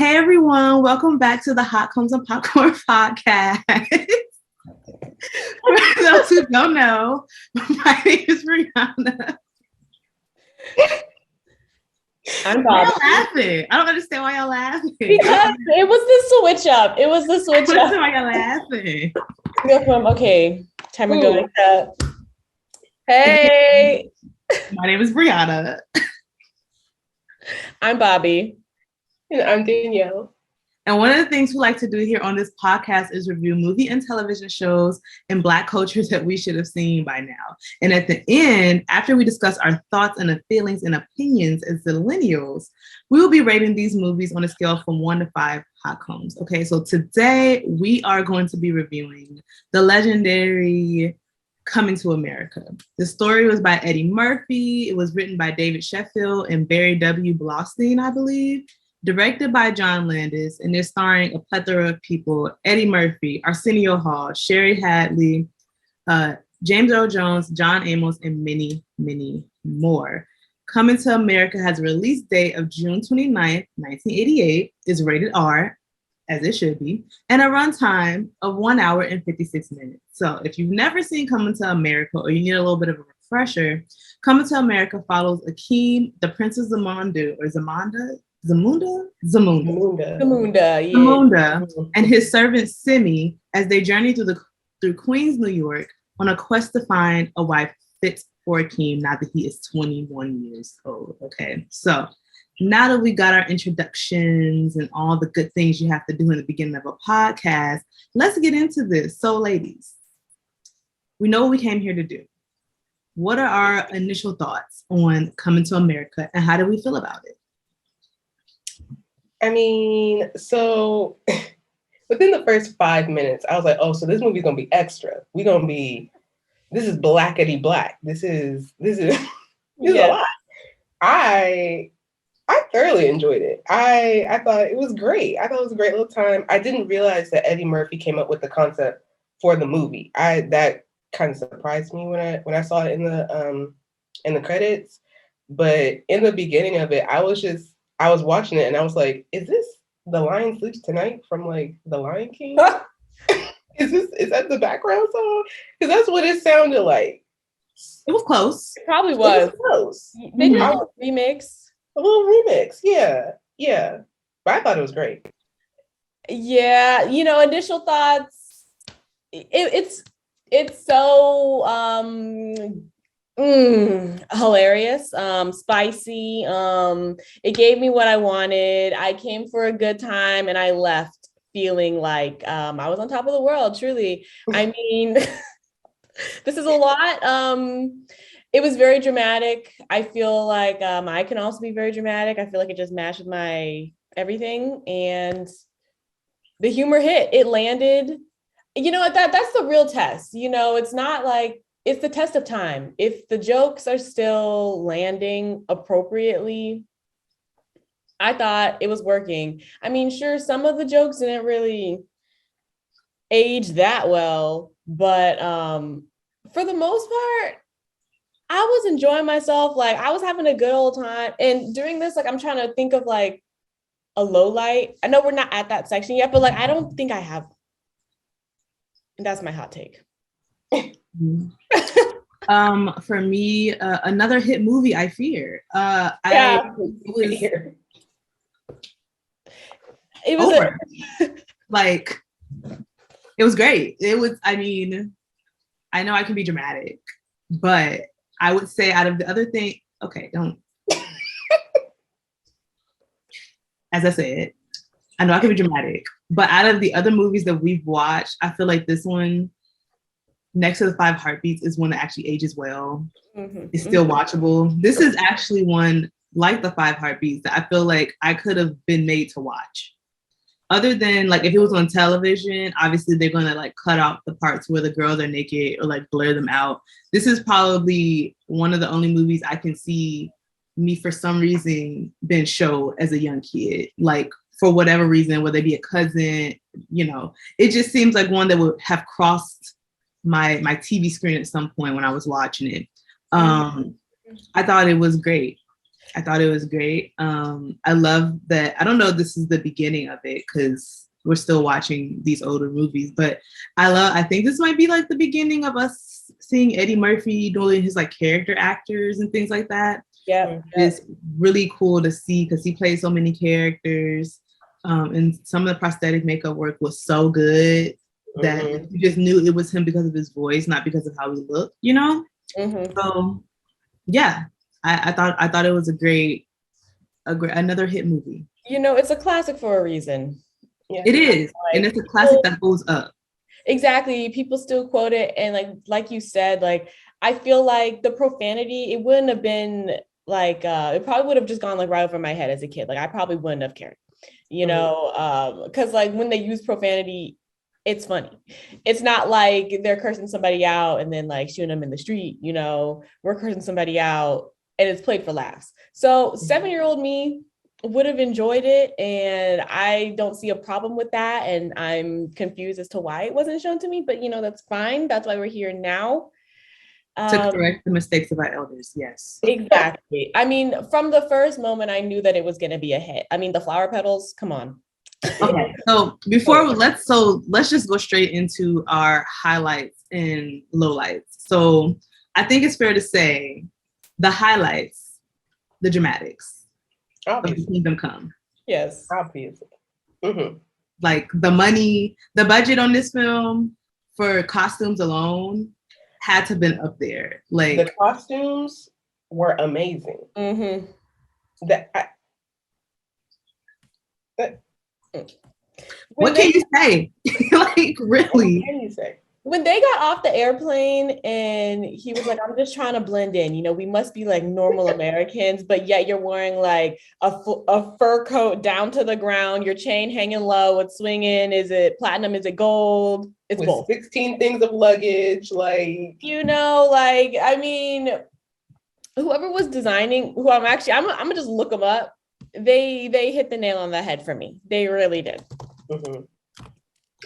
Hey everyone, welcome back to the Hot Comes and Popcorn podcast. For those who don't know, my name is Brianna. I'm Bobby. Why y'all laughing? I don't understand why y'all laughing. Because it was the switch up. It was the switch up. Why y'all laughing? Go from timer going up. Hey, my name is Brianna. I'm Bobby. And I'm Danielle. And one of the things we like to do here on this podcast is review movie and television shows and Black cultures that we should have seen by now. And at the end, after we discuss our thoughts and feelings and opinions as millennials, we will be rating these movies on a scale from 1 to 5 hot combs. Okay, so today we are going to be reviewing the legendary Coming to America. The story was by Eddie Murphy. It was written by David Sheffield and Barry W. Blaustein, I believe. Directed by John Landis, and they're starring a plethora of people: Eddie Murphy, Arsenio Hall, Sherry Hadley, James Earl Jones, John Amos, and many, many more. Coming to America has a release date of June 29th, 1988, is rated R, as it should be, and a runtime of 1 hour and 56 minutes. So if you've never seen Coming to America, or you need a little bit of a refresher, Coming to America follows Akeem, the Princess Zamunda, and his servant Simi as they journey through Queens, New York, on a quest to find a wife fit for Akeem now that he is 21 years old. Okay, so now that we got our introductions and all the good things you have to do in the beginning of a podcast, let's get into this. So, ladies, we know what we came here to do. What are our initial thoughts on Coming to America, and how do we feel about it? I mean, so within the first 5 minutes, I was like, oh, so this movie's gonna be extra. This is blackety black. This is a lot. I thoroughly enjoyed it. I thought it was great. I thought it was a great little time. I didn't realize that Eddie Murphy came up with the concept for the movie. That kind of surprised me when I saw it in the credits. But in the beginning of it, I was watching it and I was like, is this The Lion Sleeps Tonight from like The Lion King? Is that the background song? Because that's what it sounded like. It was close. It probably was. It was close. They did a remix. A little remix, yeah. But I thought it was great. Yeah, initial thoughts. It's so hilarious, spicy. It gave me what I wanted. I came for a good time and I left feeling like I was on top of the world, truly. I mean, this is a lot. It was very dramatic. I feel like I can also be very dramatic. I feel like it just matched with my everything, and the humor hit. It landed. That's the real test. It's not like, it's the test of time. If the jokes are still landing appropriately, I thought it was working. I mean, sure, some of the jokes didn't really age that well, but for the most part, I was enjoying myself. Like, I was having a good old time. And during this, I'm trying to think of like a low light. I know we're not at that section yet, but I don't think I have. And that's my hot take. For me, another hit movie, I Fear. It was over. It was great. It was, I mean, I know I can be dramatic, but I would say out of the other thing, as I said, I know I can be dramatic, but out of the other movies that we've watched, I feel like this one, next to the 5 Heartbeats, is one that actually ages well. Mm-hmm. It's still watchable. This is actually one like the 5 Heartbeats that I feel like I could have been made to watch. Other than if it was on television, obviously they're gonna cut out the parts where the girls are naked or blur them out. This is probably one of the only movies I can see me for some reason been showed as a young kid. For whatever reason, whether it be a cousin, it just seems like one that would have crossed my TV screen at some point when I was watching it. I thought it was great. I thought it was great. I love that. I don't know if this is the beginning of it because we're still watching these older movies, but I think this might be like the beginning of us seeing Eddie Murphy doing his like character actors and things like that. Yeah. It's really cool to see because he plays so many characters. And some of the prosthetic makeup work was so good that you just knew it was him because of his voice, not because of how he looked, you know? So yeah, I thought it was a great another hit movie. You know, it's a classic for a reason. Yeah. It is, and it's a classic that goes up. Exactly. People still quote it, and like you said, like I feel like the profanity, it wouldn't have been like it probably would have just gone like right over my head as a kid. Like I probably wouldn't have cared, you know, because like when they use profanity, it's funny. It's not like they're cursing somebody out and then like shooting them in the street, you know, we're cursing somebody out and it's played for laughs. So 7-year-old me would have enjoyed it, and I don't see a problem with that, and I'm confused as to why it wasn't shown to me, but you know, that's fine. That's why we're here now. To correct the mistakes of our elders. Yes, exactly. I mean, from the first moment I knew that it was going to be a hit. I mean, the flower petals, come on. Okay, so let's just go straight into our highlights and lowlights. So I think it's fair to say the highlights, the dramatics of the Kingdom Come. Yes, obviously. Like the money, the budget on this film for costumes alone had to have been up there. Like the costumes were amazing. What can you say? Like really? What can you say? When they got off the airplane and he was like, I'm just trying to blend in, you know, we must be like normal Americans, but yet you're wearing like a fur coat down to the ground, your chain hanging low, it's swinging, is it platinum, is it gold? It's with gold. 16 things of luggage, like, you know, like, I mean, whoever was designing, who I'm gonna just look them up. They hit the nail on the head for me. They really did.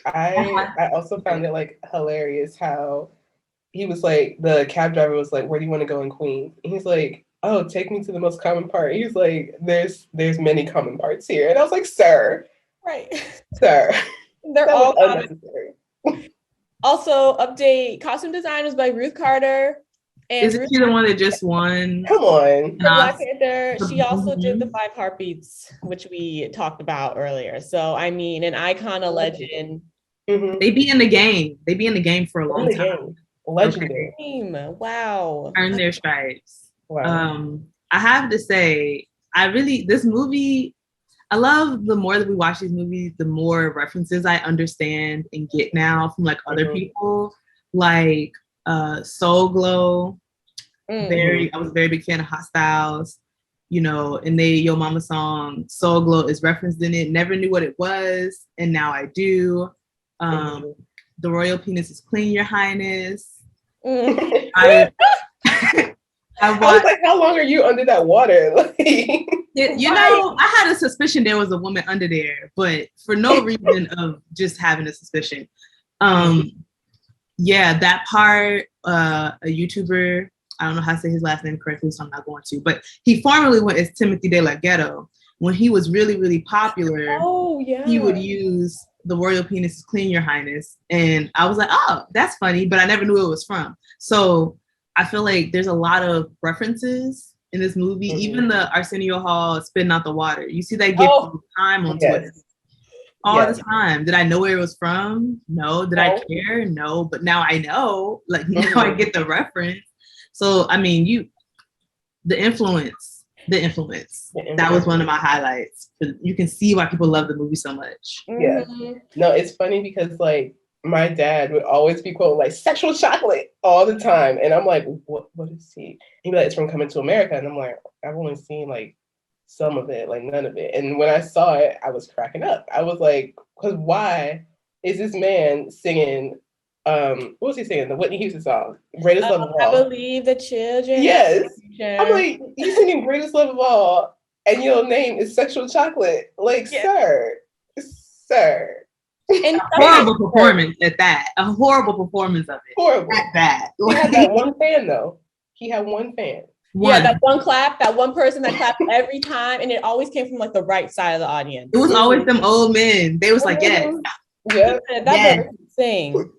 I also found it like hilarious how he was like, the cab driver was like, where do you want to go in Queens? And he's like, oh, take me to the most common part. He's like, there's many common parts here. And I was like, sir. Right. Sir. They're all unnecessary. Also, update, costume design was by Ruth Carter. And isn't she the one that just won? Come on. Black Panther. She also did the 5 Heartbeats, which we talked about earlier. So, I mean, an icon, a legend. They be in the game. They be in the game for a long time. Legendary. Okay. Wow. Earn their stripes. Wow. I have to say, this movie, I love the more that we watch these movies, the more references I understand and get now from like other people. Like Soul Glow. I was a very big fan of Hot Styles, you know, and Yo Mama song Soul Glow is referenced in it. Never knew what it was, and now I do. The royal penis is clean, Your Highness. I was like, how long are you under that water? Like, you know, I had a suspicion there was a woman under there, but for no reason of just having a suspicion. Yeah, that part, a YouTuber, I don't know how to say his last name correctly, so I'm not going to, but he formerly went as Timothy De La Ghetto. When he was really, really popular, he would use the royal penis is clean, Your Highness. And I was like, oh, that's funny, but I never knew who it was from. So I feel like there's a lot of references in this movie, even the Arsenio Hall spitting out the water. You see that gift all the time on Twitter. All the time. Did I know where it was from? No. Did I care? No. But now I know. Like now I get the reference. So I mean, the influence. That was one of my highlights. You can see why people love the movie so much. Yeah. No, it's funny because like my dad would always be quoting like sexual chocolate all the time. And I'm like, what is he? He'd be like, it's from Coming to America. And I'm like, I've only seen like some of it, like none of it. And when I saw it, I was cracking up. I was like, because why is this man singing, what was he singing? The Whitney Houston song, Greatest Love of All. I Believe the Children. Yes. I'm like, you singing Greatest Love of All, and your name is Sexual Chocolate. Like, sir. And horrible performance at that. A horrible performance of it. Horrible. At that. He had that one fan, though. He had one fan. Yeah, that one clap, that one person that clapped every time, and it always came from like the right side of the audience. It was always them old men. They was like, yes. Yeah. That brother can sing.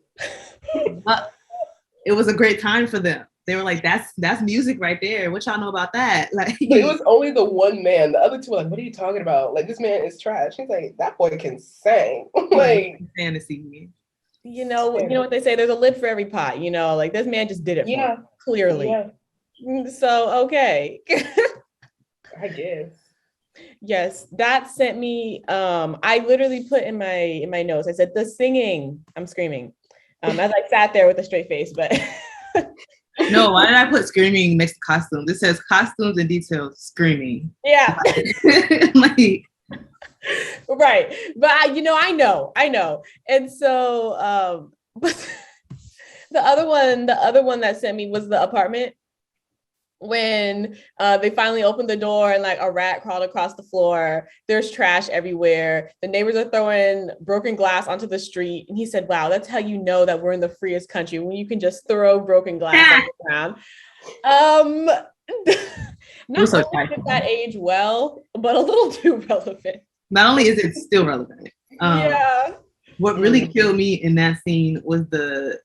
It was a great time for them. They were like, that's music right there. What y'all know about that? Like, but it was only the one man. The other two were like, what are you talking about? Like, this man is trash. He's like, that boy can sing. Like, fantasy. You know what they say, there's a lid for every pot, like this man just did it for him, clearly. Yeah. So, okay. I guess. Yes, that sent me, I literally put in my notes, I said, the singing, I'm screaming. As I sat there with a straight face, but. No, why did I put screaming next to costumes? It says costumes and details, screaming. Yeah. Like, right. But I know. And so, but the other one that sent me was the apartment. When they finally opened the door and like a rat crawled across the floor, there's trash everywhere. The neighbors are throwing broken glass onto the street. And he said, wow, that's how you know that we're in the freest country, when you can just throw broken glass on the ground. Not so only did that age well, but a little too relevant. Not only is it still relevant. What really killed me in that scene was the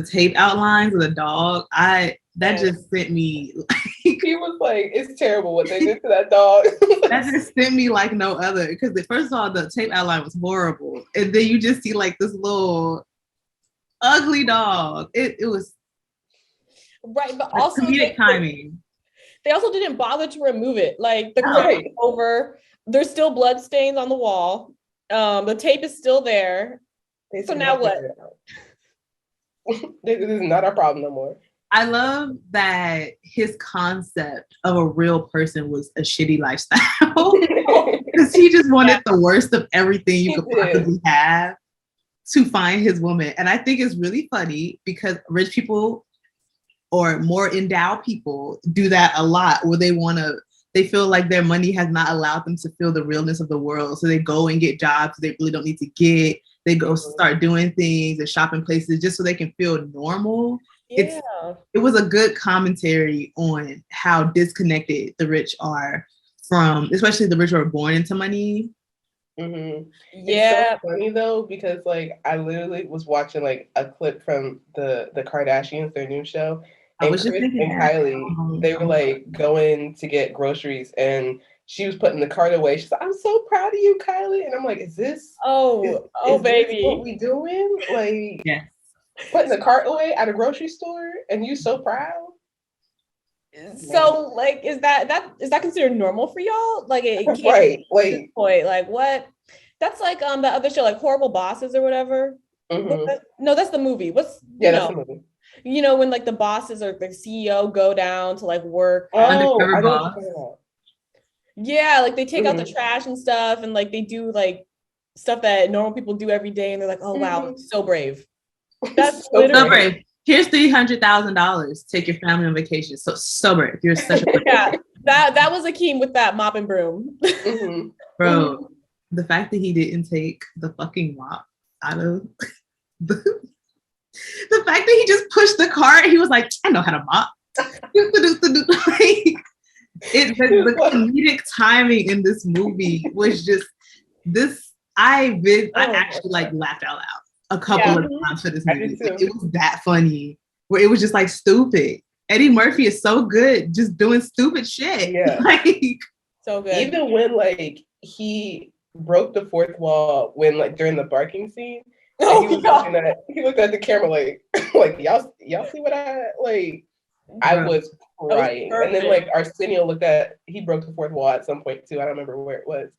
tape outlines of the dog. That just sent me like, he was like, it's terrible what they did to that dog. That just sent me like no other, because first of all, the tape outline was horrible, and then you just see like this little ugly dog. It was right, but also comedic timing. They also didn't bother to remove it. Like the curtain over, there's still blood stains on the wall. The tape is still there. So now what? This is not our problem no more. I love that his concept of a real person was a shitty lifestyle, because he just wanted the worst of everything you could possibly have to find his woman. And I think it's really funny because rich people or more endowed people do that a lot, where they feel like their money has not allowed them to feel the realness of the world. So they go and get jobs they really don't need to get. They go start doing things and shopping places just so they can feel normal. Yeah. It was a good commentary on how disconnected the rich are from, especially the rich who are born into money. Mm-hmm. Yeah. It's so funny though, because like I literally was watching like a clip from the Kardashians, their new show, and Chris and Kylie, they were like going to get groceries, and she was putting the cart away. She's like, "I'm so proud of you, Kylie," and I'm like, "Is this? Is baby, this what we doing? Like, yes. Putting the cart away at a grocery store, and you so proud?" So like, is that considered normal for y'all? Like, it can't right? Wait, point. Like what? That's like the other show, like Horrible Bosses or whatever. Mm-hmm. No, that's the movie. That's the movie. When like the bosses or the CEO go down to like work. Undercover boss. Yeah, like they take out the trash and stuff, and like they do like stuff that normal people do every day, and they're like, "Oh wow, so brave." That's so brave. Here's $300,000. Take your family on vacation. So brave. You're such a yeah. That was Akeem with that mop and broom. Bro, the fact that he didn't take the fucking mop out of the fact that he just pushed the cart, he was like, I know how to mop. The comedic timing in this movie was just this. I actually like laughed out loud a couple of times for this movie. It was that funny, where it was just like stupid. Eddie Murphy is so good just doing stupid shit. Yeah. Like, so good. Even when like he broke the fourth wall when like during the barking scene. He looked at the camera like y'all see what I like. I was crying. And then like Arsenio he broke the fourth wall at some point too. I don't remember where it was.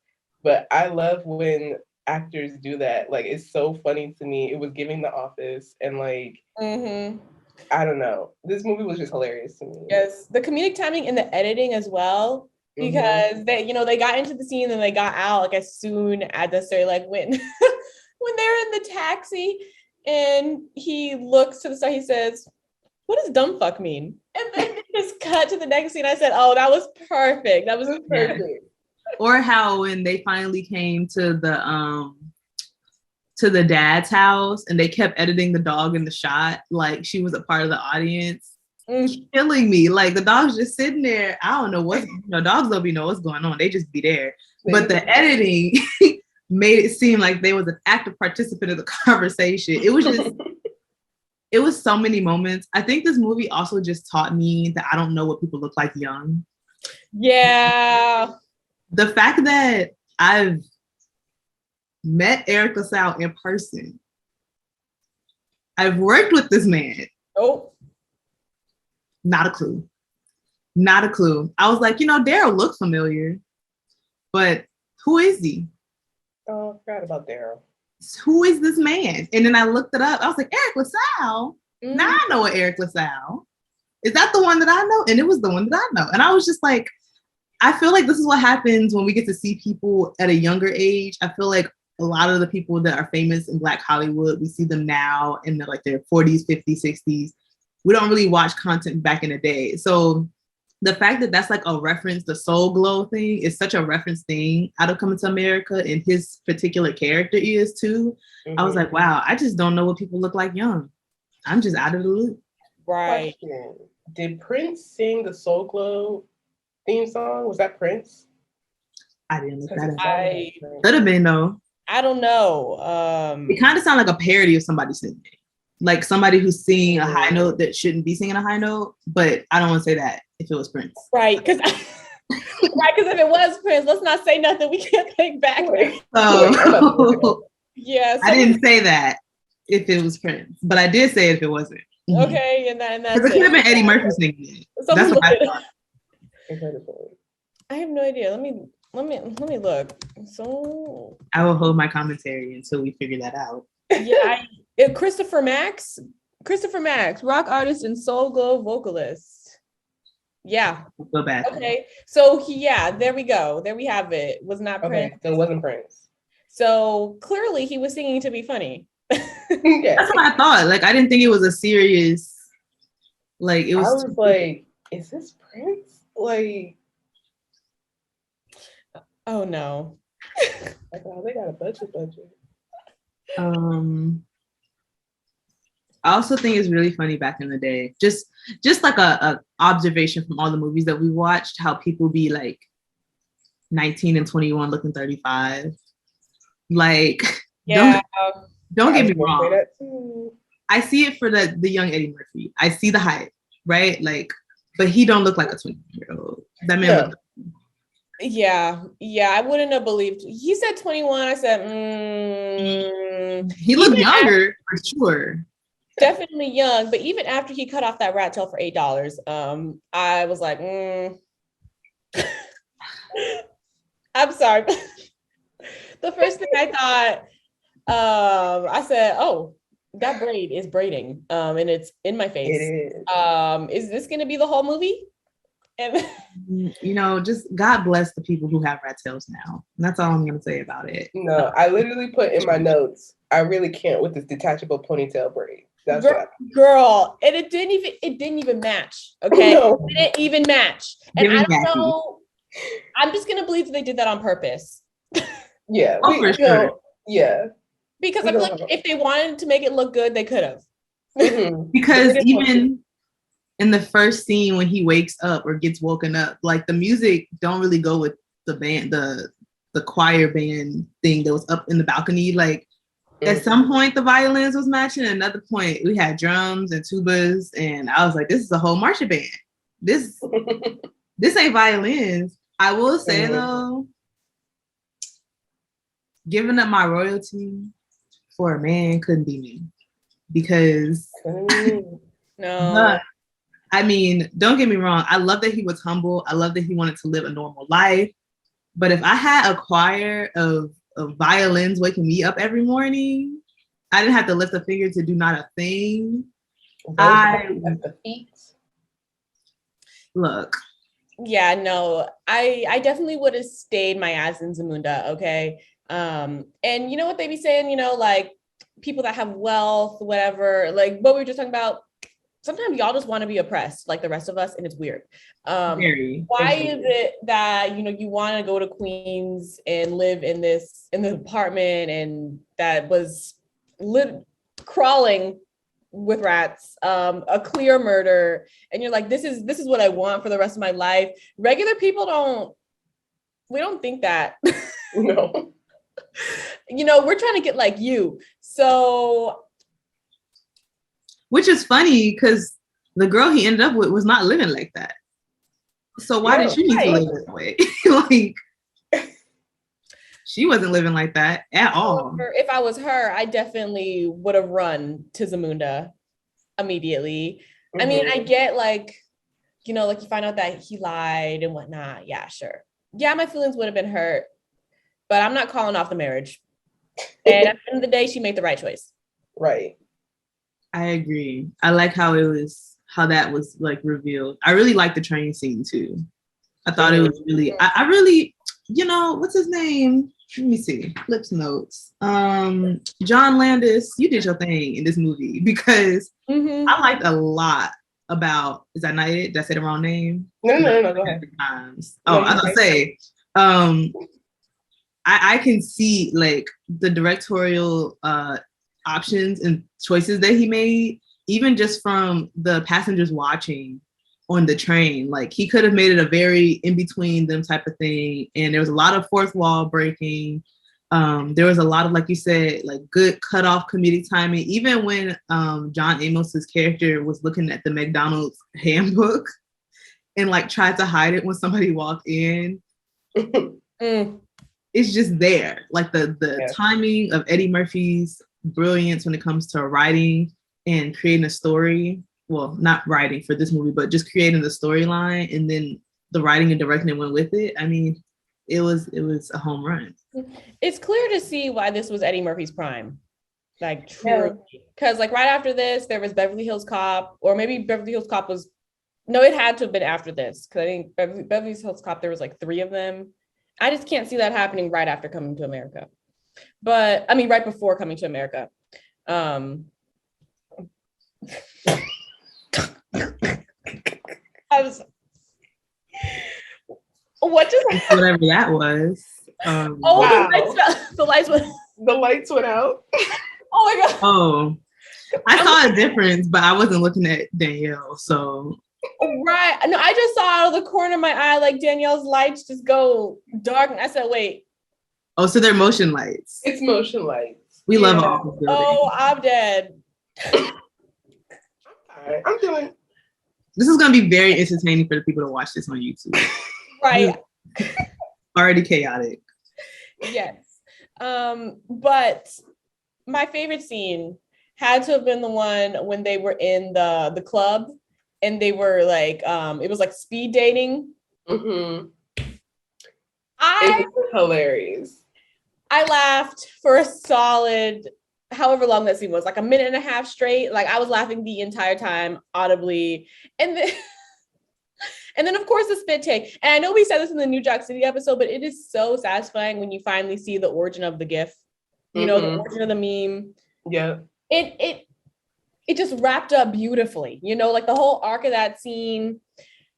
But I love when actors do that. Like, it's so funny to me. It was giving The Office, and like I don't know. This movie was just hilarious to me. Yes, the comedic timing and the editing as well. Because they got into the scene and they got out like as soon as necessary, like when when they're in the taxi and he looks to the side, he says, "What does dumb fuck mean?" And then just cut to the next scene. I said, "Oh, that was perfect. That was perfect." Yeah. Or how when they finally came to the dad's house and they kept editing the dog in the shot like she was a part of the audience. killing me. Like the dog's just sitting there. I don't know what's, dogs don't be know what's going on. They just be there. But the editing made it seem like they was an active participant of the conversation. It was just, it was so many moments. I think this movie also just taught me that I don't know what people look like young. Yeah. The fact that I've met Eric LaSalle in person. I've worked with this man. Oh. Not a clue. Not a clue. I was like, Daryl looked familiar, but who is he? Oh, I forgot about Daryl. Who is this man? And then I looked it up. I was like, Eric LaSalle? Now I know what Eric LaSalle. Is that the one that I know? And it was the one that I know. And I was just like, I feel like this is what happens when we get to see people at a younger age. I feel like a lot of the people that are famous in Black Hollywood, we see them now in their 40s, 50s, 60s. We don't really watch content back in the day. So the fact that that's like a reference, the Soul Glow thing is such a reference thing out of Coming to America, and his particular character is too. Mm-hmm. I was like, wow, I just don't know what people look like young. I'm just out of the loop. Right. Question. Did Prince sing the Soul Glow theme song? Was that Prince? I didn't look that up. Could have been though. I don't know. It kind of sounded like a parody of somebody singing. Like somebody who's singing a high note that shouldn't be singing a high note, but I don't want to say that if it was Prince. Right, because if it was Prince, let's not say nothing. We can't take back. Yes, I didn't say that if it was Prince, but I did say if it wasn't. Okay, and that's because it could have been Eddie Murphy singing it. That's what I thought. I have no idea. Let me look. So I will hold my commentary until we figure that out. Yeah, Christopher Max, rock artist and Soul Glow vocalist. Yeah. So bad. Okay. So there we go. There we have it. Was not Prince. So it wasn't Prince. So clearly he was singing to be funny. Yeah. That's what I thought. Like I didn't think it was a serious. Like it was. I was like, is this Prince? Like. Oh no. Like, oh, they got a budget. I also think it's really funny back in the day. Just like a observation from all the movies that we watched, how people be like 19 and 21 looking 35. Like, yeah. Don't get me wrong. I see it for the young Eddie Murphy. I see the hype, right? Like, but he don't look like a 20-year-old. That man look. Yeah, I wouldn't have believed. He said 21. I said, he looked younger for sure. Definitely young, but even after he cut off that rat tail for $8, I was like, I'm sorry. The first thing I thought, I said, oh, that braid is braiding, and it's in my face. It is. Is this going to be the whole movie? And just God bless the people who have rat tails now. And that's all I'm going to say about it. No, I literally put in my notes, I really can't with this detachable ponytail braid. That's girl, and it didn't even match. Okay, no. It didn't even match, and I don't know. I'm just gonna believe that they did that on purpose. Yeah, for sure. Yeah, because I feel like if they wanted to make it look good, they could have. Mm-hmm. Because even in the first scene when he wakes up or gets woken up, like the music don't really go with the band, the choir band thing that was up in the balcony, like. At some point, the violins was matching. At another point, we had drums and tubas, and I was like, "This is a whole marching band. This ain't violins." I will say though, giving up my royalty for a man couldn't be me, because no. I mean, don't get me wrong. I love that he was humble. I love that he wanted to live a normal life. But if I had a choir of violins waking me up every morning, I didn't have to lift a finger to do not a thing. Look. Yeah, no, I definitely would have stayed my ass in Zamunda, okay? And you know what they be saying, like people that have wealth, whatever, like what we were just talking about, sometimes y'all just want to be oppressed like the rest of us, and it's weird. Why is it that you want to go to Queens and live in the apartment and that was crawling with rats, a clear murder, and you're like, this is what I want for the rest of my life. Regular people we don't think that. No. You know, we're trying to get like you. So, which is funny because the girl he ended up with was not living like that. So why did you need to live that way? Like, she wasn't living like that at all. If I was her, I definitely would have run to Zamunda immediately. Mm-hmm. I mean, I get like, you know, like you find out that he lied and whatnot. Yeah, sure. Yeah, my feelings would have been hurt, but I'm not calling off the marriage. And at the end of the day, she made the right choice. Right. I agree. I like how that was like revealed. I really like the train scene too. I thought it was really, I really, you know, what's his name? Let me see. Flips notes. John Landis, you did your thing in this movie because I liked a lot about, is that not it? Did I say the wrong name? No, go ahead. Times. Oh, I was gonna say, I can see like the directorial options and choices that he made, even just from the passengers watching on the train. Like he could have made it a very in between them type of thing. And there was a lot of fourth wall breaking. There was a lot of, like you said, like good cut off comedic timing. Even when John Amos's character was looking at the McDonald's handbook and like tried to hide it when somebody walked in. It's just there. Like the timing of Eddie Murphy's brilliance when it comes to writing and creating a story. Well, not writing for this movie, but just creating the storyline, and then the writing and directing went with it. I mean, it was a home run. It's clear to see why this was Eddie Murphy's prime. Like truly. Because like right after this, there was Beverly Hills Cop, or maybe Beverly Hills Cop was, no, it had to have been after this. Because I think Beverly Hills Cop, there was like 3 of them. I just can't see that happening right after Coming to America. But I mean, right before Coming to America. What just whatever that was. Wow. The lights went out. Oh my god. Oh, I saw a difference, but I wasn't looking at Danielle. So right, no, I just saw out of the corner of my eye like Danielle's lights just go dark, and I said, "Wait." Oh, so they're motion lights. It's motion lights. We love all. Oh, I'm dead. Right, I'm doing. This is gonna be very entertaining for the people to watch this on YouTube. Right. Already chaotic. Yes. But my favorite scene had to have been the one when they were in the club and they were like, it was like speed dating. Mm-hmm. It was hilarious. I laughed for a solid, however long that scene was, like a minute and a half straight. Like I was laughing the entire time audibly. And then of course the spit take. And I know we said this in the New Jack City episode, but it is so satisfying when you finally see the origin of the GIF, you know, the origin of the meme. Yeah. It just wrapped up beautifully, you know, like the whole arc of that scene,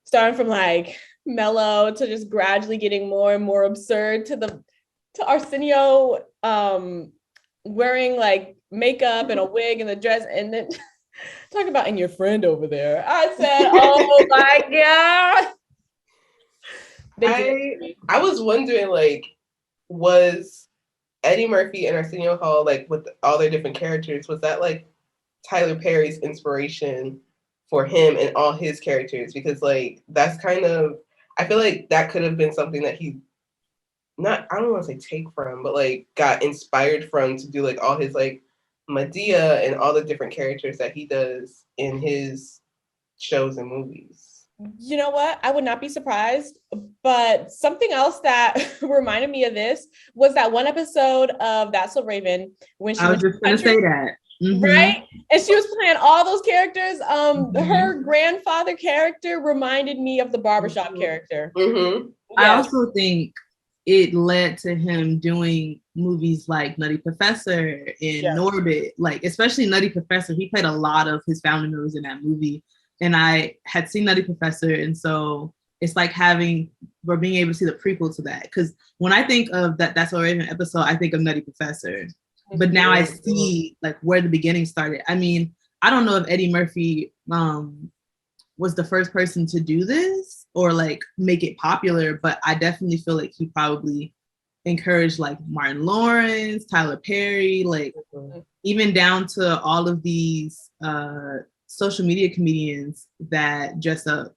starting from like mellow to just gradually getting more and more absurd to Arsenio wearing like makeup and a wig and the dress, and then talk about and your friend over there. I said, oh my god. I was wondering, like, was Eddie Murphy and Arsenio Hall, like with all their different characters, was that like Tyler Perry's inspiration for him and all his characters? Because like that's kind of, I feel like that could have been something that he I don't want to say take from, but like got inspired from to do like all his like Medea and all the different characters that he does in his shows and movies. You know what? I would not be surprised. But something else that reminded me of this was that one episode of That's So Raven when she I was just going to say that. Mm-hmm. Right? And she was playing all those characters. Her grandfather character reminded me of the barbershop character. Mm-hmm. Yes. I also think it led to him doing movies like Nutty Professor and Norbit, like especially Nutty Professor. He played a lot of his family members in that movie. And I had seen Nutty Professor. And so it's like we're being able to see the prequel to that. Because when I think of That's So Raven episode, I think of Nutty Professor. But now I see like where the beginning started. I mean, I don't know if Eddie Murphy was the first person to do this or like make it popular, but I definitely feel like he probably encouraged like Martin Lawrence, Tyler Perry, like even down to all of these social media comedians that dress up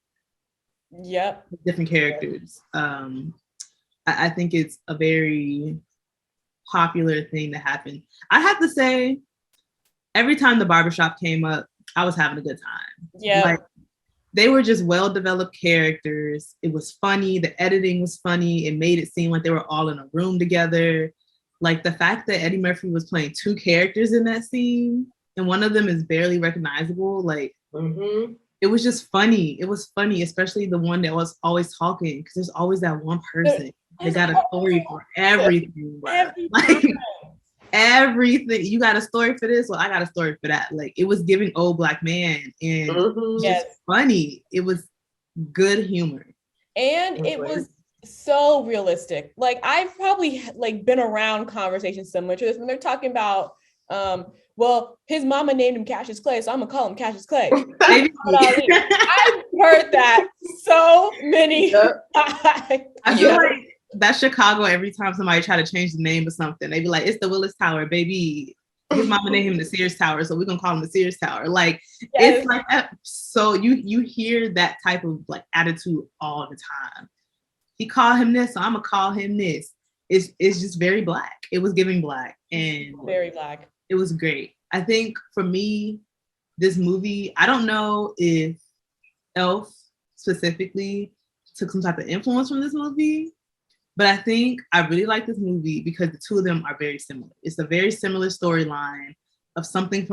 with different characters. I think it's a very popular thing to happen. I have to say, every time the barbershop came up, I was having a good time. Yeah. Like, they were just well-developed characters. It was funny. The editing was funny. It made it seem like they were all in a room together. Like the fact that Eddie Murphy was playing two characters in that scene, and one of them is barely recognizable. Like, it was just funny. It was funny, especially the one that was always talking, because there's always that one person that got a story for everything. Like, everything. You got a story for this? Well, I got a story for that. Like, it was giving old black man, and it was just funny. It was good humor. And it was so realistic. Like, I've probably like been around conversations similar to this when they're talking about well, his mama named him Cassius Clay, so I'm gonna call him Cassius Clay. I've heard that so many times. I feel like that's Chicago. Every time somebody try to change the name or something, they be like, it's the Willis Tower, baby. His mama named him the Sears Tower, so we're gonna call him the Sears Tower. Like, it's like that. So you hear that type of like attitude all the time. He called him this, so I'm gonna call him this. It's just very black. It was giving black, and very black. It was great. I think for me, this movie, I don't know if Elf specifically took some type of influence from this movie, but I think I really like this movie because the two of them are very similar. It's a very similar storyline of someone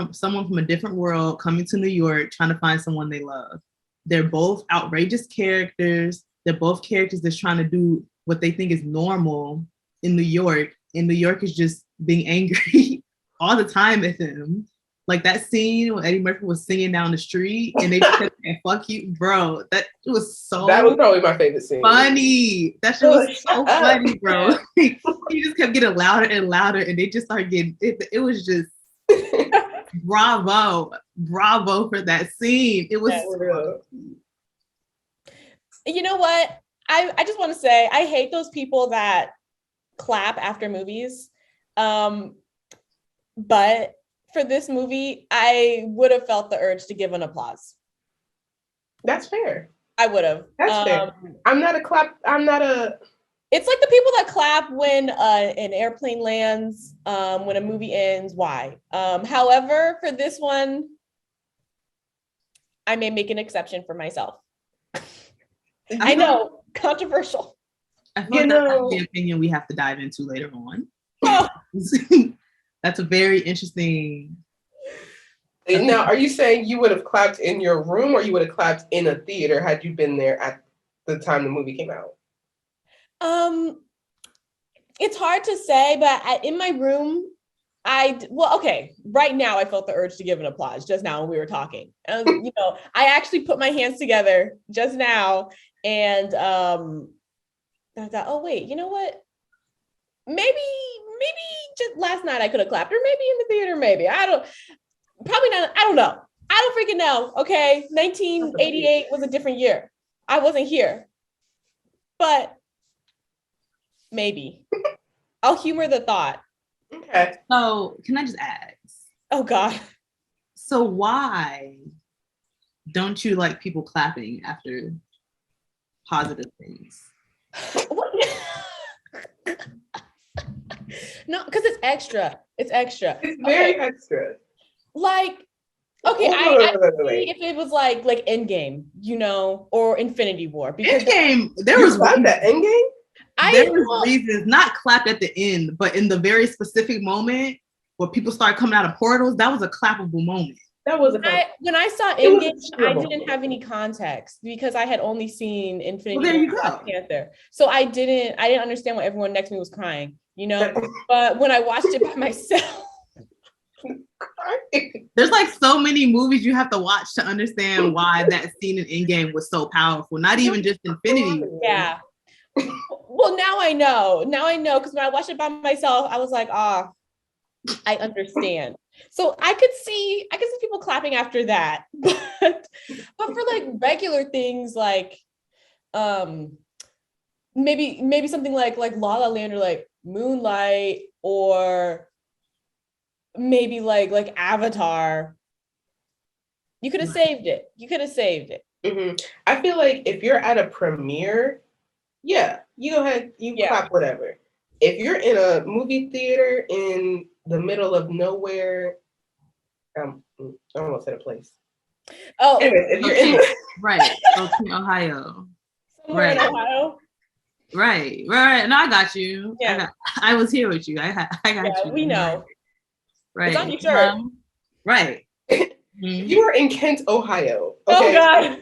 from a different world coming to New York, trying to find someone they love. They're both outrageous characters. They're both characters that's trying to do what they think is normal in New York. And New York is just being angry all the time at him. Like that scene when Eddie Murphy was singing down the street and they just said, fuck you, bro. That was probably my favorite scene. Funny. That shit was so funny, bro. He just kept getting louder and louder, and they just started getting it was just bravo for that scene. It was You know what? I just want to say I hate those people that clap after movies. But for this movie, I would have felt the urge to give an applause. That's fair. I would have. That's fair. It's like the people that clap when an airplane lands, when a movie ends. Why? However, for this one, I may make an exception for myself. I know, controversial. I feel that's the opinion we have to dive into later on. Oh. That's a very interesting. Now, are you saying you would have clapped in your room or you would have clapped in a theater had you been there at the time the movie came out? It's hard to say, but in my room, right now I felt the urge to give an applause just now when we were talking. I actually put my hands together just now and I thought, oh wait, you know what? Maybe just last night I could have clapped, or maybe in the theater, maybe. Probably not. I don't know. I don't freaking know. Okay. 1988 was a different year. I wasn't here, but maybe. I'll humor the thought. Okay. So can I just ask? Oh God. So why don't you like people clapping after positive things? No, because it's extra. It's extra. It's very extra. Like, okay, I see if it was like Endgame, or Infinity War. Because Endgame, there was that Endgame. There was reasons, not clapped at the end, but in the very specific moment where people started coming out of portals, that was a clappable moment. That was when I saw Endgame, I didn't have any context because I had only seen Infinity War, Black Panther. So I didn't understand why everyone next to me was crying, But when I watched it by myself, there's like so many movies you have to watch to understand why that scene in Endgame was so powerful. Not even just Infinity War. Yeah. Well, now I know because when I watched it by myself, I was like, I understand. So I could see people clapping after that. But for like regular things like maybe something like La La Land or like Moonlight or maybe like Avatar, you could have saved it. Mm-hmm. I feel like if you're at a premiere, yeah, you go ahead, you clap whatever. If you're in a movie theater in the middle of nowhere, I almost said a place. Oh, anyway, if you're in right, Ohio, somewhere in Ohio. Right. No, I got you. Yeah. I was here with you. I got you. We know. Right. It's on your shirt. Right. You are in Kent, Ohio. Okay? Oh God.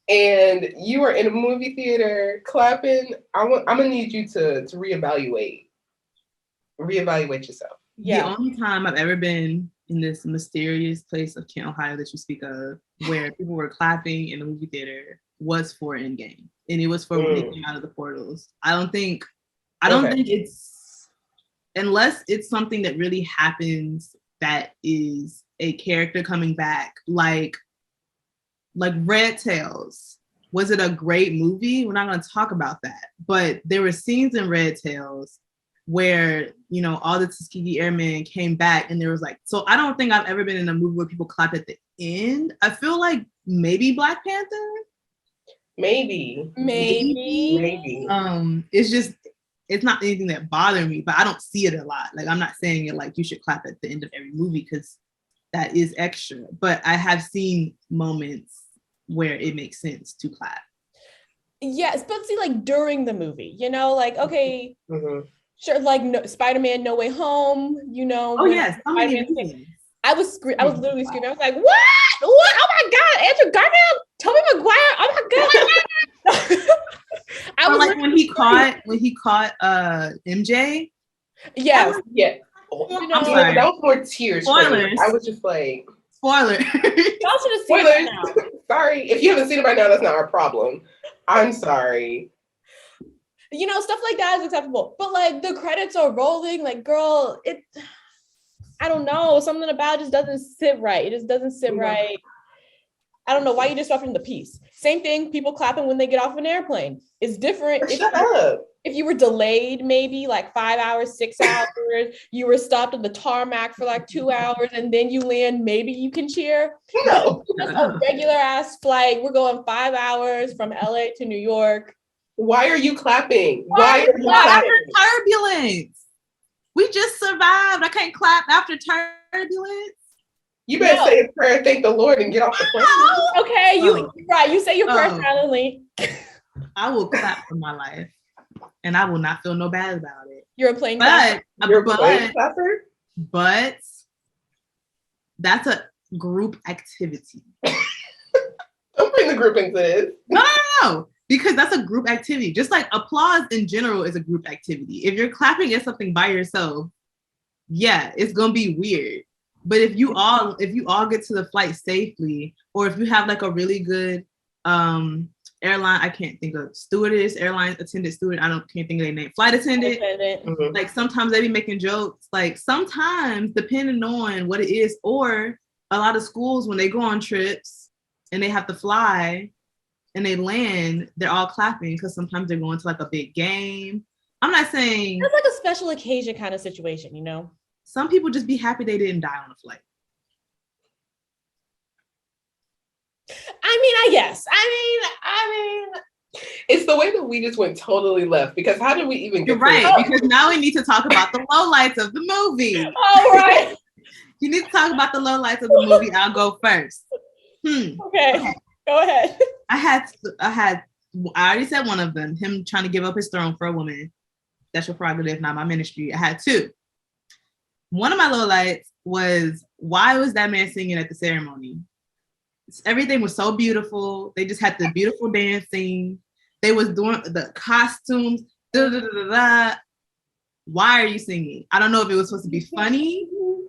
And you are in a movie theater clapping. I'm gonna need you to reevaluate yourself. Yeah. The only time I've ever been in this mysterious place of Kent, Ohio that you speak of, where people were clapping in a movie theater, was for Endgame, and it was for when they came out of the portals. I don't think it's, unless it's something that really happens that is a character coming back, like Red Tails. Was it a great movie? We're not going to talk about that, but there were scenes in Red Tails where, all the Tuskegee Airmen came back, and there was like, so I don't think I've ever been in a movie where people clap at the end. I feel like maybe Black Panther. Maybe. It's not anything that bothered me, but I don't see it a lot. Like, I'm not saying it like you should clap at the end of every movie, because that is extra. But I have seen moments where it makes sense to clap. Yes, but see, like during the movie, like, okay, sure, like Spider-Man No Way Home, Oh yes, I was literally screaming. I was like, what? Oh my God, Andrew Garfield, Tobey Maguire, oh my God. I was like when he caught MJ. Yes. Yeah. I'm sorry. That was more tears. Spoilers. I was just like, spoiler. Y'all should have seen it now. Sorry, if you haven't seen it by now, that's not our problem. I'm sorry. Stuff like that is acceptable, but like the credits are rolling, like, girl, I don't know, something about it just doesn't sit right. It just doesn't sit right. I don't know why you disrupting the piece. Same thing, people clapping when they get off an airplane. It's different. Shut up. If you were delayed maybe like 5 hours, 6 hours, you were stopped at the tarmac for like 2 hours and then you land, maybe you can cheer. No. Just a regular ass flight. We're going 5 hours from LA to New York. Why are you clapping? Why are you clapping? After turbulence. We just survived. I can't clap after turbulence. You better say a prayer, thank the Lord, and get off the plane. Okay, you say your prayer silently. I will clap for my life, and I will not feel no bad about it. You're a plane clapper. You're a plane clapper? But that's a group activity. Don't bring the group into this. No. Because that's a group activity. Just like applause in general is a group activity. If you're clapping at something by yourself, yeah, it's gonna be weird. But if you all get to the flight safely, or if you have like a really good airline, I can't think of stewardess, airline attendant, steward, can't think of their name, flight attendant. Mm-hmm. Like sometimes they be making jokes. Like sometimes, depending on what it is, or a lot of schools when they go on trips and they have to fly and they land, they're all clapping because sometimes they're going to like a big game. I'm not saying it's like a special occasion kind of situation, Some people just be happy they didn't die on a flight. I guess. I mean, it's the way that we just went totally left, because how did we even get because now we need to talk about the lowlights of the movie. All right. You need to talk about the lowlights of the movie. I'll go first. Okay. Go ahead. I already said one of them, him trying to give up his throne for a woman. That's your prerogative, not my ministry. I had two. One of my lowlights was, why was that man singing at the ceremony? Everything was so beautiful. They just had the beautiful dancing. They was doing the costumes. Why are you singing? I don't know if it was supposed to be funny.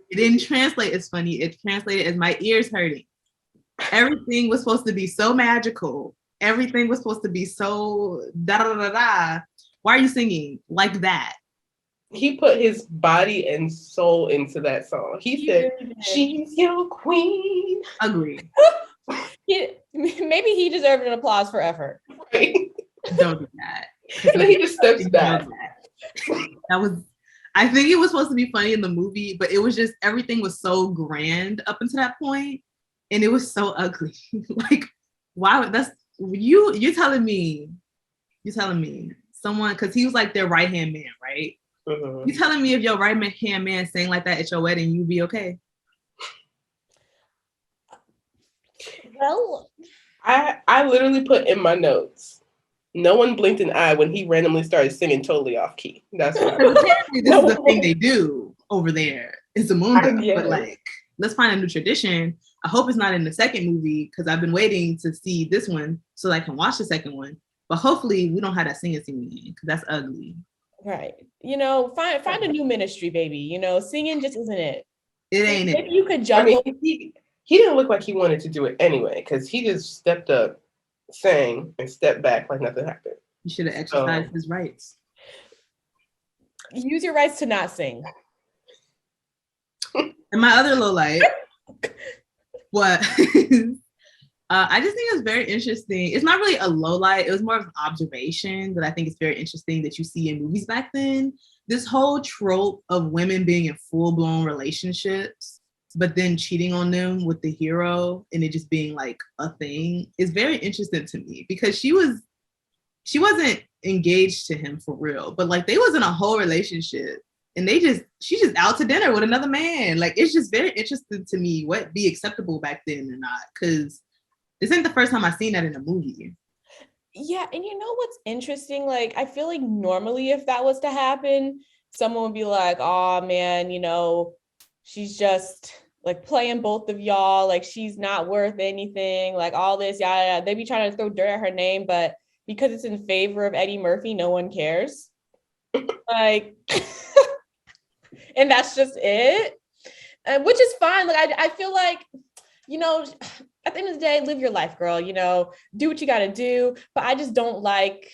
It didn't translate as funny. It translated as my ears hurting. Everything was supposed to be so magical. Everything was supposed to be so da da da da. Why are you singing like that? he put his body and soul into that song. He said, "She's your queen." Agree. Maybe he deserved an applause for effort. Right? Don't do that. And then he just steps back. That was, I think it was supposed to be funny in the movie, but it was just, everything was so grand up until that point, and it was so ugly. Like, why? That's you're telling me someone, because he was like their right hand man, right? Mm-hmm. You telling me if your right hand man sang like that at your wedding, you'd be okay? Well, I literally put in my notes, no one blinked an eye when he randomly started singing totally off key. That's what Because apparently this is the thing they do over there. It's a mundo. But like, let's find a new tradition. I hope it's not in the second movie, because I've been waiting to see this one so I can watch the second one. But hopefully we don't have that singing scene again, because that's ugly. Right. Find a new ministry, baby. Singing just isn't it. It ain't Maybe it. you could juggle. I mean, he didn't look like he wanted to do it anyway, because he just stepped up, sang, and stepped back like nothing happened. He should have exercised his rights. Use your rights to not sing. And my other low light, what? I just think it's very interesting. It's not really a low light. It was more of an observation that I think is very interesting that you see in movies back then. This whole trope of women being in full-blown relationships, but then cheating on them with the hero and it just being like a thing is very interesting to me, because she wasn't engaged to him for real, but like they was in a whole relationship and she's just out to dinner with another man. Like, it's just very interesting to me what be acceptable back then or not, because this ain't the first time I've seen that in a movie. Yeah, and what's interesting? Like, I feel like normally if that was to happen, someone would be like, "Oh man, she's just like playing both of y'all. Like, she's not worth anything. Like, all this, yeah. They be trying to throw dirt at her name, but because it's in favor of Eddie Murphy, no one cares. Like, and that's just it. Which is fine. Like, I feel like, at the end of the day, live your life, girl. Do what you got to do. But I just don't like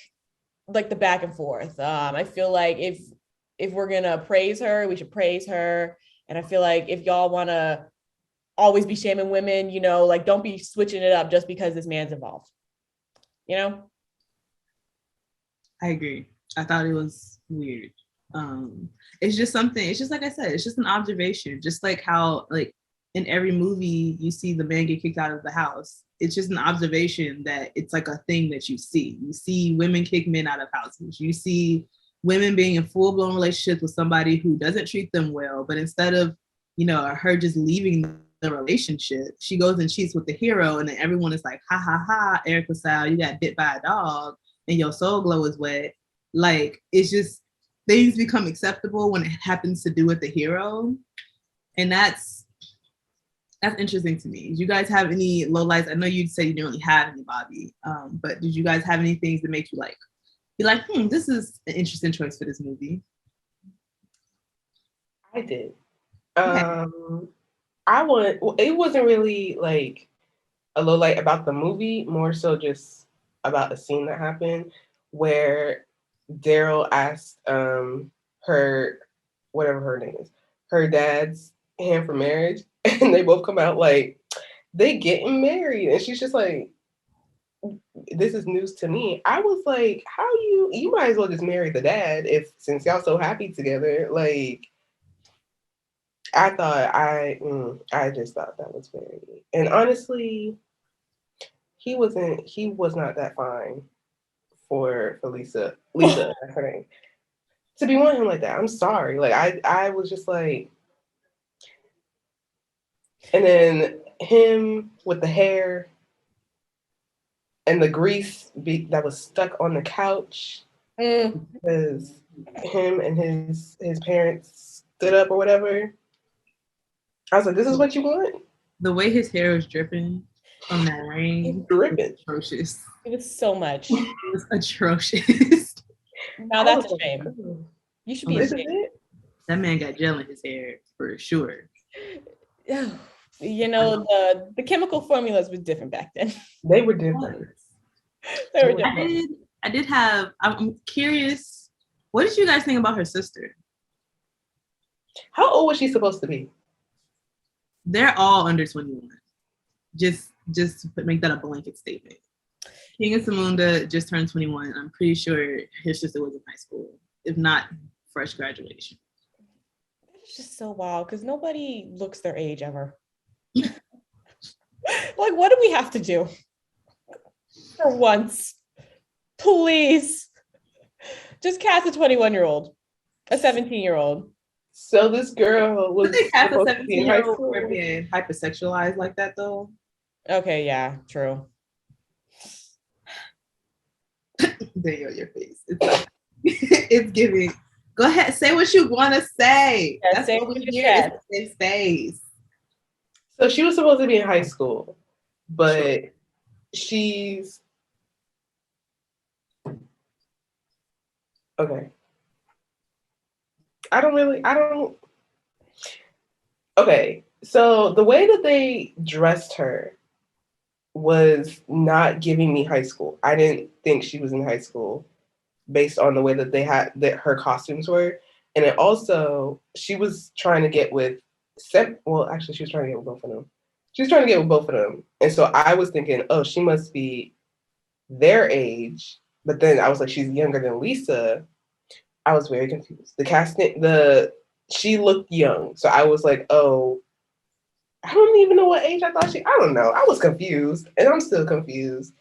the back and forth. I feel like if we're gonna praise her, we should praise her. And I feel like if y'all want to always be shaming women, like, don't be switching it up just because this man's involved. I agree. I thought it was weird. It's just like I said, it's just an observation. Just like how, like, in every movie you see the man get kicked out of the house. It's just an observation that it's like a thing that you see. You see women kick men out of houses. You see women being in full-blown relationships with somebody who doesn't treat them well, but instead of, her just leaving the relationship, she goes and cheats with the hero, and then everyone is like, ha ha ha, Erica Sal, you got bit by a dog and your soul glow is wet. Like, it's just, things become acceptable when it happens to do with the hero. And that's interesting to me. Did you guys have any lowlights? I know you said you didn't really have any, Bobby, but did you guys have any things that make you be like, this is an interesting choice for this movie? I did. Okay. It wasn't really like a low light about the movie, more so just about a scene that happened where Daryl asked her, whatever her name is, her dad's hand for marriage, and they both come out like, they getting married, and she's just like, this is news to me. I was like, how you might as well just marry the dad since y'all so happy together. Like, I thought I just thought that was very, and honestly, he was not that fine for Lisa, that's her name, to be wanting him like that. I'm sorry. Like, I was just like, and then him with the hair and the grease that was stuck on the couch because him and his parents stood up or whatever. I was like, this is what you want? The way his hair was dripping from that rain, dripping, atrocious. It was so much. It was atrocious. Now that's a shame. You should be ashamed. That man got gel in his hair for sure. The chemical formulas was different back then. They were different. They were different. I'm curious, what did you guys think about her sister? How old was she supposed to be? They're all under 21. Just make that a blanket statement. King and Samunda just turned 21. I'm pretty sure his sister was in high school, if not fresh graduation. It's just so wild because nobody looks their age ever. Like, what do we have to do for once? Please, just cast a 21-year-old, a 17-year-old. So this girl was they cast a supposed to be in high 17-year-old school. for being hypersexualized like that, though. Okay, yeah, true. Daniel, your face. It's like, it's giving. Go ahead, say what you want to say. Yeah, That's say what we what you hear. said. It's a safe space. So she was supposed to be in high school, but she's okay. Okay, so the way that they dressed her was not giving me high school. I didn't think she was in high school based on the way that her costumes were. And it also, she was trying to get with actually she was trying to get with both of them. She was trying to get with both of them. And so I was thinking, oh, she must be their age. But then I was like, she's younger than Lisa. I was very confused. She looked young. So I was like, oh, I don't even know what age I thought I don't know. I was confused and I'm still confused.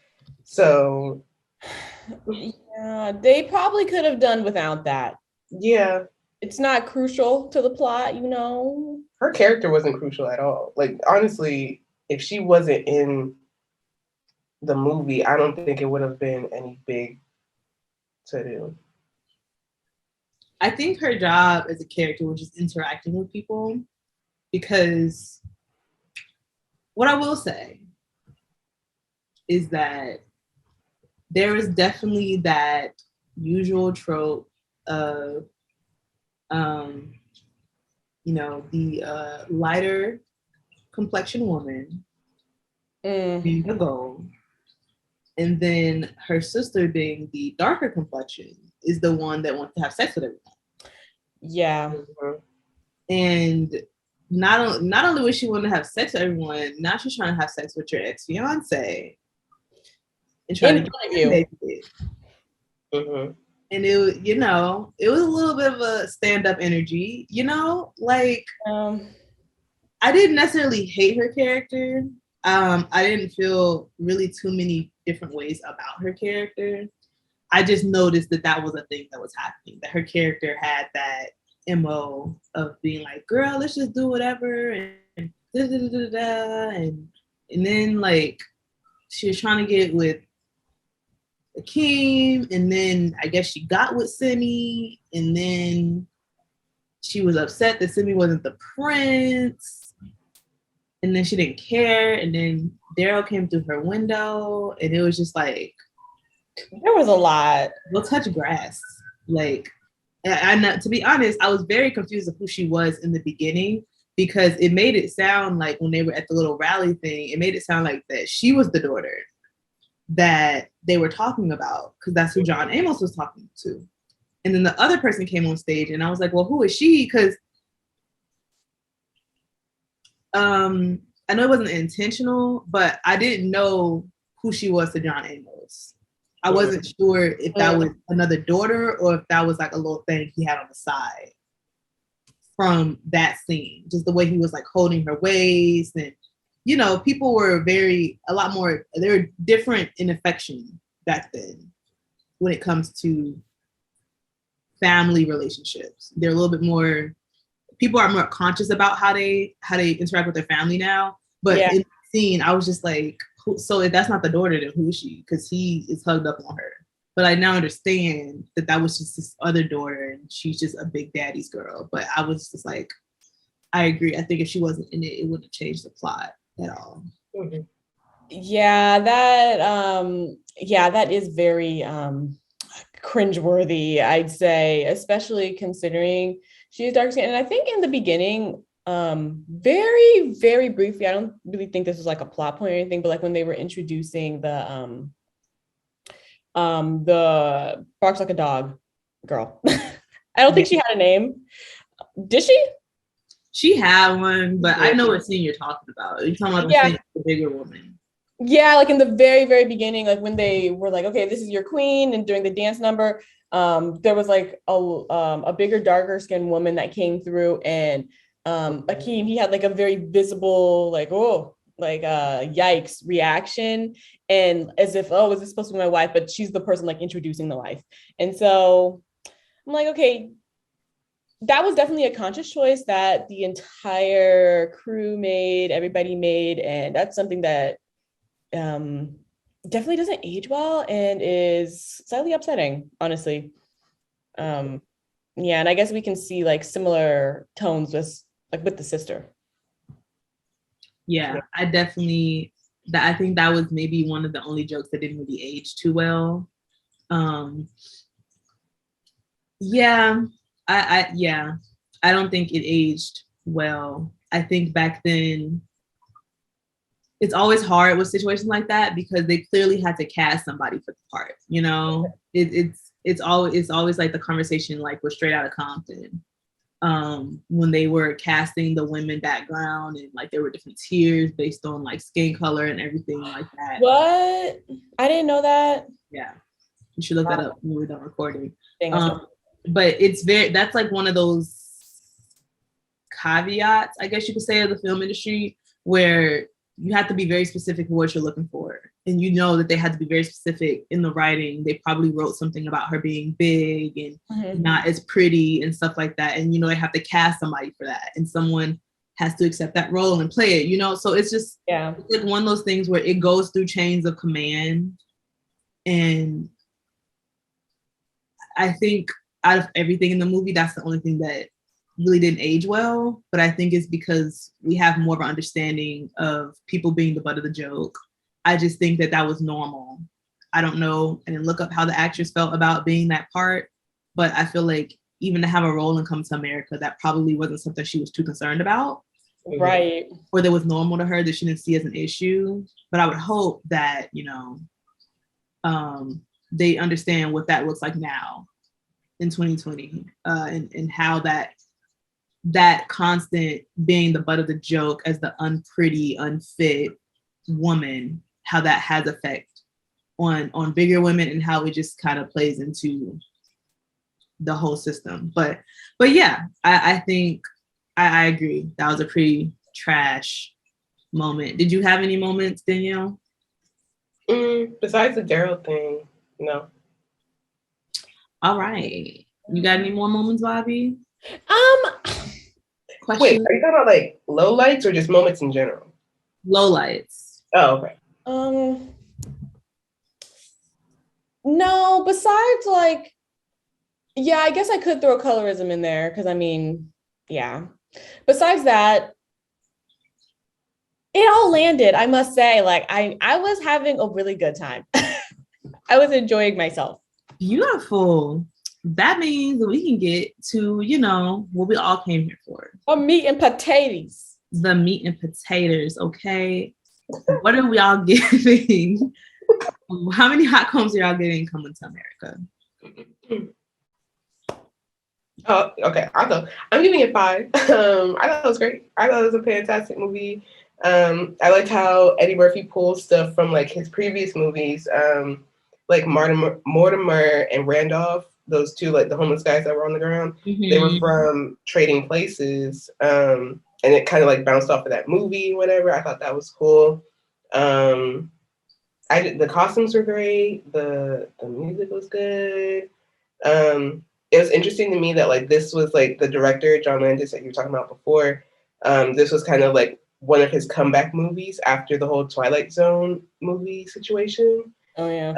So yeah, they probably could have done without that. Yeah. It's not crucial to the plot, you know? Her character wasn't crucial at all. Like, honestly, if she wasn't in the movie, I don't think it would have been any big to do. I think her job as a character was just interacting with people, because what I will say is that there is definitely that usual trope of, the lighter complexion woman being the goal, and then her sister being the darker complexion is the one that wants to have sex with everyone. Yeah. Mm-hmm. And not only was she wanting to have sex with everyone, now she's trying to have sex with your ex-fiance and trying to get you. Mm-hmm. And it was a little bit of a stand-up energy, like I didn't necessarily hate her character. I didn't feel really too many different ways about her character. I just noticed that was a thing that was happening, that her character had that MO of being like, girl, let's just do whatever, and da, da, da, da, da, and then like she was trying to get with Akeem, and then I guess she got with Simi, and then she was upset that Simi wasn't the prince, and then she didn't care, and then Daryl came through her window, and it was just like there was a lot. We'll touch grass. Like, and to be honest, I was very confused of who she was in the beginning, because it made it sound like when they were at the little rally thing, it made it sound like that she was the daughter that they were talking about, because that's who John Amos was talking to. And then the other person came on stage, and I was like, well, who is she? Because I know it wasn't intentional, but I didn't know who she was to John Amos. I wasn't sure if that was another daughter or if that was like a little thing he had on the side from that scene. Just the way he was like holding her waist, and people were they were different in affection back then when it comes to family relationships. They're a little bit more, people are more conscious about how they interact with their family now. But in the scene, I was just like, so if that's not the daughter, then who is she? Because he is hugged up on her. But I now understand that was just his other daughter, and she's just a big daddy's girl. But I was just like, I agree. I think if she wasn't in it, it wouldn't have changed the plot at all. Mm-hmm. Yeah, that is very cringeworthy, I'd say, especially considering she's dark skinned. And I think in the beginning, very, very briefly, I don't really think this was like a plot point or anything, but like when they were introducing the barks like a dog girl. I don't think she had a name. Did she? She had one, but I know what scene you're talking about. You're talking about the scene with the bigger woman. Yeah, like in the very, very beginning, like when they were like, okay, this is your queen, and during the dance number, there was like a bigger, darker skinned woman that came through, and Akeem, he had like a very visible, like, oh, like yikes reaction, and as if, oh, is this supposed to be my wife? But she's the person like introducing the wife. And so I'm like, okay, that was definitely a conscious choice that the entire crew made, everybody made, and that's something that definitely doesn't age well and is slightly upsetting, honestly. Yeah, and I guess we can see like similar tones with the sister. Yeah, I definitely I think that was maybe one of the only jokes that didn't really age too well. Yeah, I don't think it aged well. I think back then it's always hard with situations like that because they clearly had to cast somebody for the part. You know, it's always like the conversation like we're Straight Outta Compton. When they were casting the women background and like there were different tiers based on like skin color and everything like that. What? I didn't know that. Yeah, you should look that up when we're done recording. But that's like one of those caveats, I guess you could say, of the film industry where you have to be very specific for what you're looking for. And you know that they had to be very specific in the writing. They probably wrote something about her being big and not as pretty and stuff like that. And, you know, they have to cast somebody for that. And someone has to accept that role and play it, you know? So it's just it's like one of those things where it goes through chains of command. And I think out of everything in the movie, that's the only thing that really didn't age well, but I think it's because we have more of an understanding of people being the butt of the joke. I just think that was normal. I don't know, and look up how the actress felt about being that part, but I feel like even to have a role in Come to America, that probably wasn't something she was too concerned about. Right. Or that was normal to her that she didn't see as an issue. But I would hope that, you know, they understand what that looks like now in 2020 and how that constant being the butt of the joke as the unpretty, unfit woman, how that has effect on bigger women and how it just kind of plays into the whole system. But yeah, I think I agree. That was a pretty trash moment. Did you have any moments, Danielle? Besides the Daryl thing, no. All right. You got any more moments, Bobby? Question. Wait, are you talking about like low lights or just moments in general? Low lights. Oh, okay. No, besides like, yeah, I guess I could throw colorism in there because I mean, yeah. Besides that, it all landed, I must say. Like I was having a really good time. I was enjoying myself. Beautiful. That means that we can get to, you know, what we all came here for. Meat and potatoes. The meat and potatoes, okay? What are we all giving? How many hot combs are y'all getting Coming to America? Oh, okay. I'll go. I'm giving it 5. I thought it was great. I thought it was a fantastic movie. I liked how Eddie Murphy pulls stuff from like his previous movies, like Mortimer and Randolph. Those two, like the homeless guys that were on the ground, they were from Trading Places, and it kind of like bounced off of that movie, whatever. I thought that was cool. The costumes were great. The music was good. It was interesting to me that like this was like the director John Landis that you were talking about before. This was kind of like one of his comeback movies after the whole Twilight Zone movie situation. Oh yeah.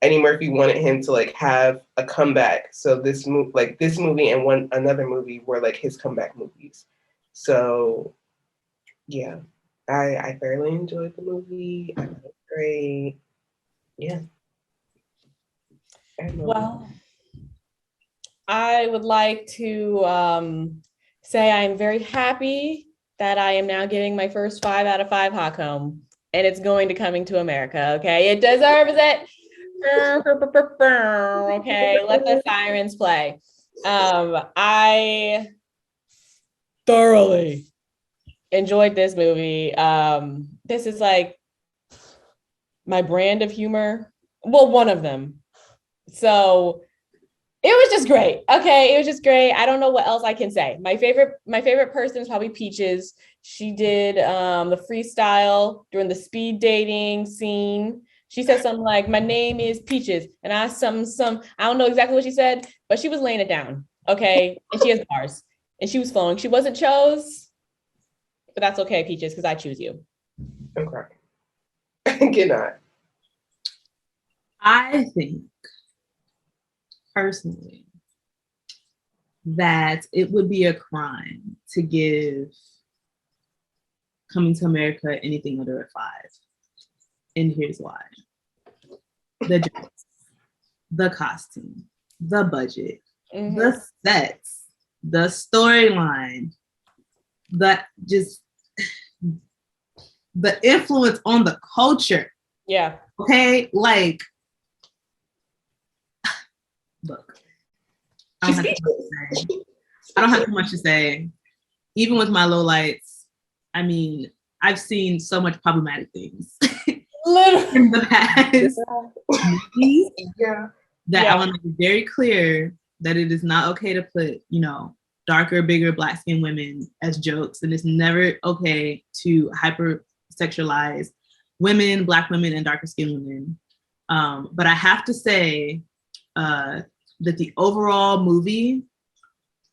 Eddie Murphy wanted him to like have a comeback. So this movie and another movie were like his comeback movies. So yeah, I fairly enjoyed the movie. I thought it was great. Yeah. Well, I would like to say I'm very happy that I am now getting my first 5 out of 5 hot comb, and it's going to Coming to America. Okay, it deserves it. Okay, let the sirens play. I thoroughly enjoyed this movie. This is like my brand of humor. Well, one of them. So it was just great. Okay, it was just great. I don't know what else I can say. My favorite person is probably Peaches. She did the freestyle during the speed dating scene. She said something like, "My name is Peaches," and I some I don't know exactly what she said, but she was laying it down. Okay, and she has bars, and she was flowing. She wasn't chose, but that's okay, Peaches, because I choose you. Okay. I cannot. I think personally that it would be a crime to give Coming to America anything under a 5. And here's why. The jokes, the costume, the budget, the sets, the storyline, the influence on the culture. Yeah. Okay, like, look, I don't have too much to say. Even with my lowlights, I mean, I've seen so much problematic things in the past movies that I want to be very clear that it is not okay to put, darker, bigger, black skinned women as jokes, and it's never okay to hypersexualize women, black women, and darker skinned women. But I have to say that the overall movie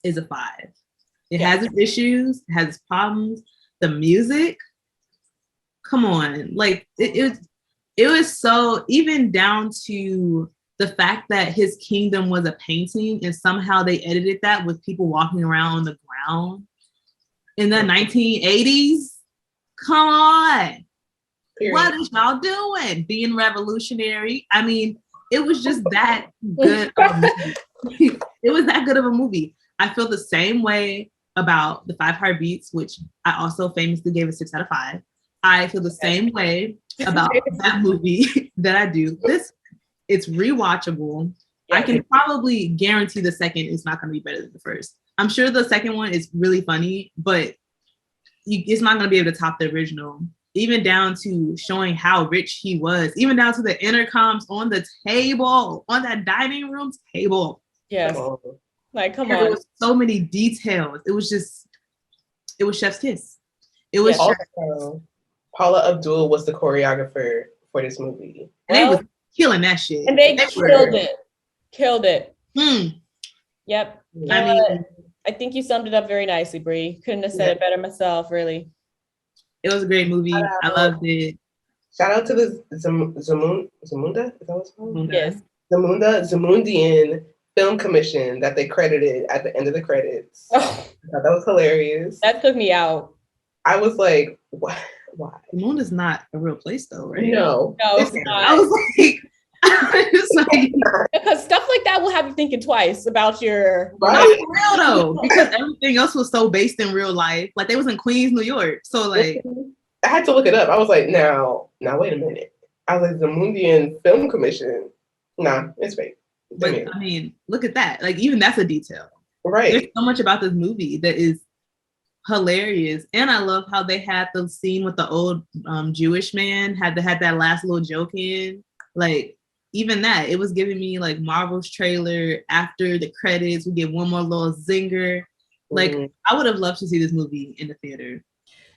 is a 5. It has its issues, it has its problems. The music, come on, like it was so, even down to the fact that his kingdom was a painting and somehow they edited that with people walking around on the ground in the 1980s. Come on. Period. What is y'all doing? Being revolutionary? I mean, it was just that good of a movie. It was that good of a movie. I feel the same way about The 5 Heartbeats, which I also famously gave a 6 out of 5. I feel the same way about that movie that I do. It's rewatchable. I can probably guarantee the second is not going to be better than the first. I'm sure the second one is really funny, but it's not going to be able to top the original. Even down to showing how rich he was, even down to the intercoms on the table, on that dining room table. Yes. Like, come on. There was so many details. It was chef's kiss. It was also, Paula Abdul was the choreographer for this movie. And they was killing that shit. And they killed it. Killed it. Yep. I think you summed it up very nicely, Bree. Couldn't have said it better myself, really. It was a great movie. I loved it. Shout out to the Zamunda? Is that what it's called? Yes. Zamundian Film Commission that they credited at the end of the credits. I thought that was hilarious. That took me out. I was like, what? Why? Zamunda's not a real place though, right? No, it's not. I was like, because stuff like that will have you thinking twice about your not real though, because everything else was so based in real life. Like they was in Queens, New York. So like I had to look it up. I was like, now wait a minute. I was like, the Zamundian Film Commission. Nah, it's fake. But I mean, look at that. Like even that's a detail. Right. There's so much about this movie that is hilarious. And I love how they had the scene with the old Jewish man, had that last little joke in. Like even that, it was giving me like Marvel's trailer after the credits. We get one more little zinger. Like I would have loved to see this movie in the theater.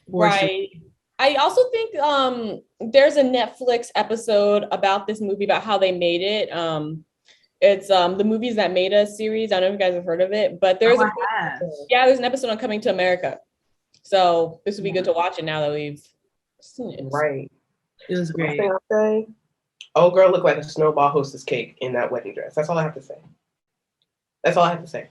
Right. Sure. I also think there's a Netflix episode about this movie, about how they made it. It's the Movies That Made Us series. I don't know if you guys have heard of it, but there's there's an episode on Coming to America. So this would be good to watch it now that we've seen it. Right. It was great. Old girl looked like a snowball hostess cake in that wedding dress. That's all I have to say. That's all I have to say.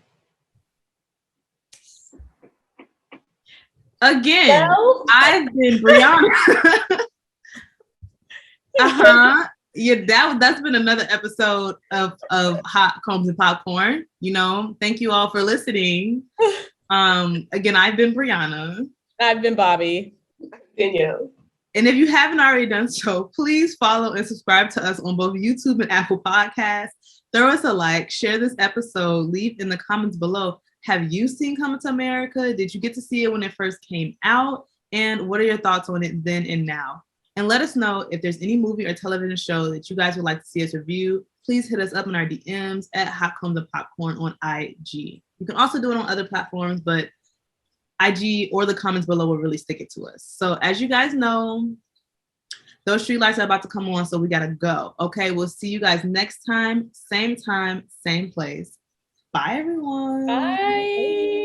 Again, I've been Brianna. Yeah, that's been another episode of Hot Combs and Popcorn. Thank you all for listening. Again, I've been Brianna. I've been Bobby. Danielle. And if you haven't already done so, please follow and subscribe to us on both YouTube and Apple Podcasts. Throw us a like, share this episode, leave in the comments below have you seen Coming to America? Did you get to see it when it first came out? And what are your thoughts on it then and now? And let us know if there's any movie or television show that you guys would like to see us review. Please hit us up in our DMs at Hot Combs and Popcorn on IG. You can also do it on other platforms, but IG or the comments below will really stick it to us. So as you guys know, those street lights are about to come on, so we gotta go. Okay, we'll see you guys next time, same place. Bye, everyone. Bye.